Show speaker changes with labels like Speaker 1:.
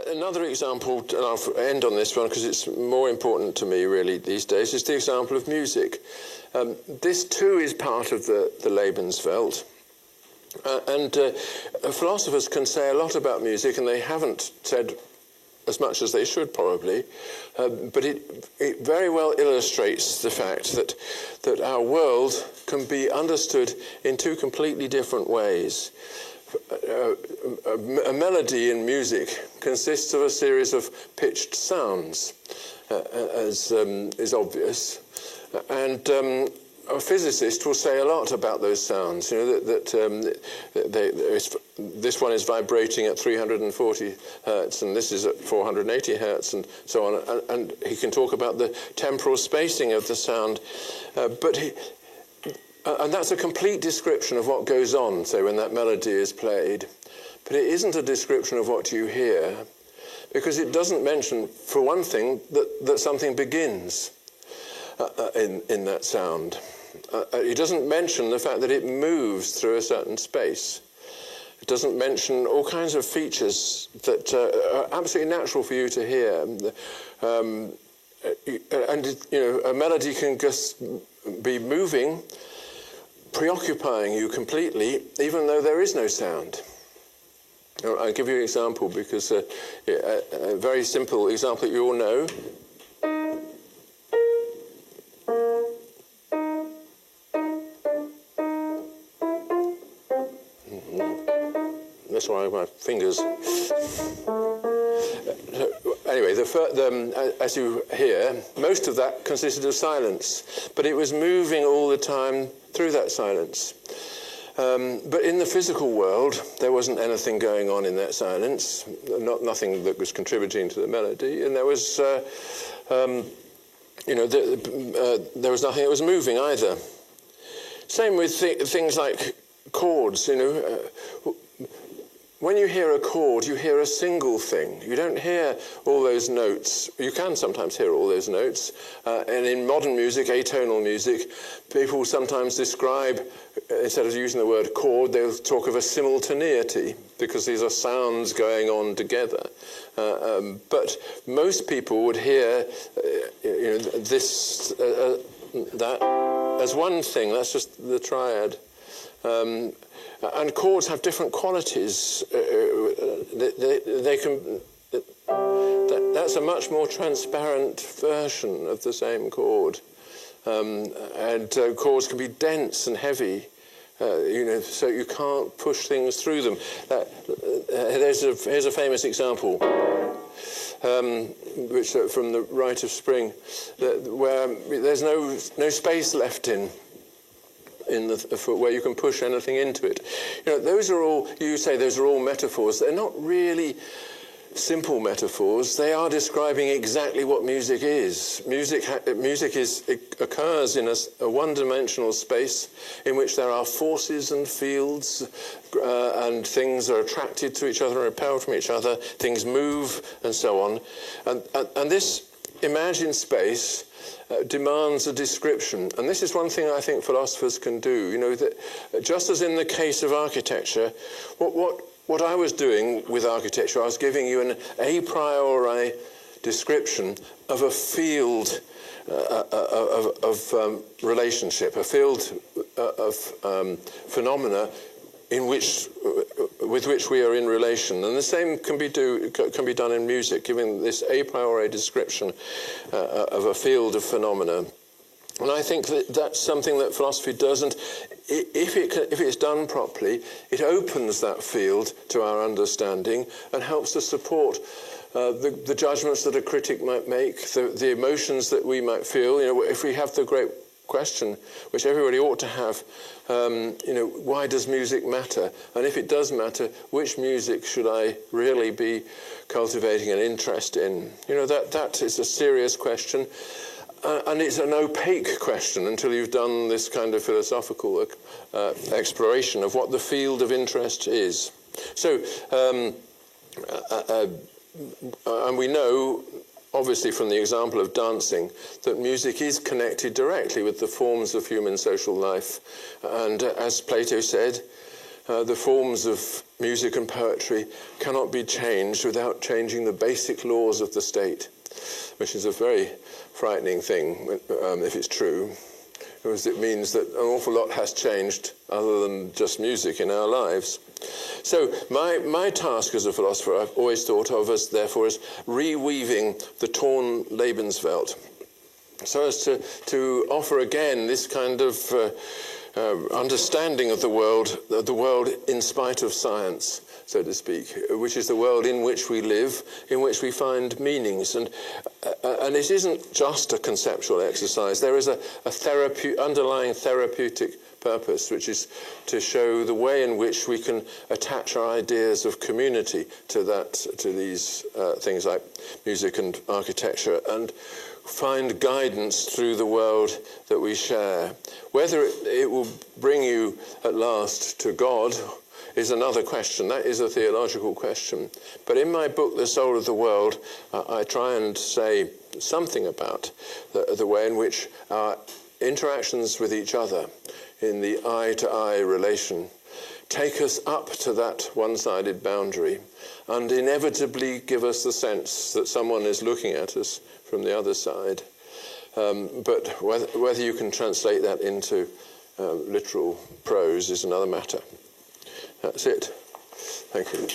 Speaker 1: Another example, and I'll end on this one because it's more important to me really these days, is the example of music. This too is part of the Lebenswelt. Philosophers can say a lot about music, and they haven't said as much as they should probably, but it very well illustrates the fact that our world can be understood in two completely different ways. A melody in music consists of a series of pitched sounds, as is obvious, and a physicist will say a lot about those sounds. You know this one is vibrating at 340 hertz, and this is at 480 hertz, and so on. And he can talk about the temporal spacing of the sound, and that's a complete description of what goes on, say, when that melody is played. But it isn't a description of what you hear, because it doesn't mention, for one thing, that something begins in that sound. It doesn't mention the fact that it moves through a certain space. It doesn't mention all kinds of features that are absolutely natural for you to hear. A melody can just be moving, preoccupying you completely, even though there is no sound. I'll give you an example, because a very simple example that you all know. That's why my fingers. Anyway, as you hear, most of that consisted of silence, but it was moving all the time through that silence. But in the physical world, there wasn't anything going on in that silence, nothing that was contributing to the melody, and there was, there was nothing that was moving either. Same with things like chords. When you hear a chord, you hear a single thing. You don't hear all those notes. You can sometimes hear all those notes. And in modern music, atonal music, people sometimes describe, instead of using the word chord, they'll talk of a simultaneity, because these are sounds going on together. But most people would hear that as one thing. That's just the triad. And chords have different qualities. They can. That's a much more transparent version of the same chord. And chords can be dense and heavy, so you can't push things through them. Here's a famous example, which from the Rite of Spring, where there's no space left in where you can push anything into it. Those are all, you say those are all metaphors. They're not really simple metaphors. They are describing exactly what music is. Music occurs in a one-dimensional space in which there are forces and fields, and things are attracted to each other and repelled from each other. Things move and so on. And this imagined space demands a description, and this is one thing I think philosophers can do. That just as in the case of architecture, what I was doing with architecture, I was giving you an a priori description of a field of relationship, a field of phenomena with which we are in relation. And the same can be done in music, giving this a priori description of a field of phenomena. And I think that's something that philosophy does, and if it's done properly, it opens that field to our understanding and helps to support the judgments that a critic might make, the emotions that we might feel. If we have the great question, which everybody ought to have, why does music matter? And if it does matter, which music should I really be cultivating an interest in? That is a serious question. And it's an opaque question until you've done this kind of philosophical exploration of what the field of interest is. So, and we know, obviously from the example of dancing, that music is connected directly with the forms of human social life. And as Plato said, the forms of music and poetry cannot be changed without changing the basic laws of the state, which is a very frightening thing if it's true, because it means that an awful lot has changed other than just music in our lives. So my task as a philosopher, I've always thought of as, therefore, as reweaving the torn Lebenswelt, so as to offer again this kind of understanding of the world in spite of science, so to speak, which is the world in which we live, in which we find meanings. And it isn't just a conceptual exercise. There is a underlying therapeutic purpose, which is to show the way in which we can attach our ideas of community to these things like music and architecture, and find guidance through the world that we share. Whether it will bring you at last to God is another question. That is a theological question. But in my book, The Soul of the World, I try and say something about the way in which our interactions with each other in the eye-to-eye relation take us up to that one-sided boundary and inevitably give us the sense that someone is looking at us from the other side. But whether you can translate that into literal prose is another matter. That's it. Thank you.